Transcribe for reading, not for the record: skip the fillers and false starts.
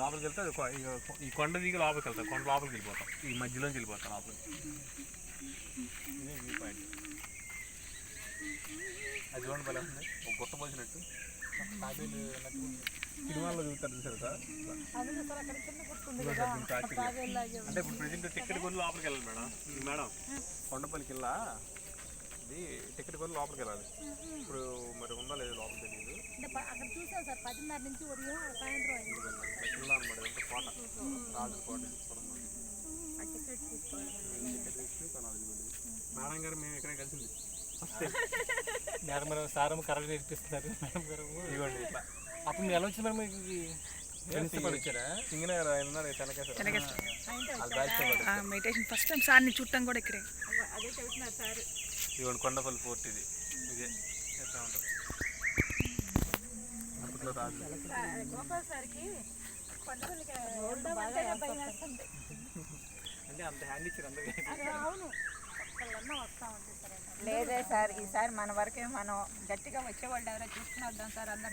లోపలికి వెళ్తే అది ఈ కొండ దిగి లోపలికి వెళ్తాం, కొండ లోపలికి వెళ్ళిపోతాం, ఈ మధ్యలోంచి వెళ్ళిపోతాం లోపలికి. ఇదే వ్యూ పాయింట్. అది చూడండి భలే ఉంది, ఒక గుట్ట పోసినట్టు తాబేలు సినిమాల్లో చూస్తారు చూసారు సార్. అంటే ఇప్పుడు ప్రెజెంట్ టికెట్ కొని లోపలికి వెళ్ళాలి మేడం. మేడం కొండపల్లికి వెళ్ళా ఇది టికెట్ కొని లోపలికి వెళ్ళాలి. ఇప్పుడు మరి ఉందా లేదు లోపలికి తెలియదు. అక్కడ చూసాం సార్ 10:30 నుంచి ఉదయం సాయంత్రం వెళ్ళా అనమాట. ఎంత కోట రాజు కోట టికెట్ తీసుకోవాలి. మేడం గారు మేము ఇక్కడే కలిసింది ఫస్ట్. మేడం గారు సార్ కరెక్ట్ నేర్పిస్తున్నారు మేడం గారు. ఇదిగోండి ఇట్లా. అప్పుడు మీరు ఎలా వచ్చింది మేడం మీకు ప్రిన్సిపల్ వచ్చారా? సింగనగర్ ఉన్నారు మెడిటేషన్ ఫస్ట్ టైం సార్ని చూడటం కూడా ఇక్కడే. అదే చెబుతున్నారు సార్. ఇదిగోండి కొండపల్లి ఫోర్ట్ ఇది. ఇదే ఎట్లా ఉంటుంది అప్పట్లో రాజు. గోపాల్ సార్కి కొండపల్లికి భయం వేస్తుంది. అంటే అంత హ్యాండ్ ఇచ్చారు అందరికీ. అవును ఒక్కళ్ళన్నా వస్తా ఉంటుంది సార్. లేదే సార్, ఈసారి మన వరకే మనం గట్టిగా వచ్చేవాళ్ళు ఎవరో చూసుకుని వద్దాం సార్ అందరం.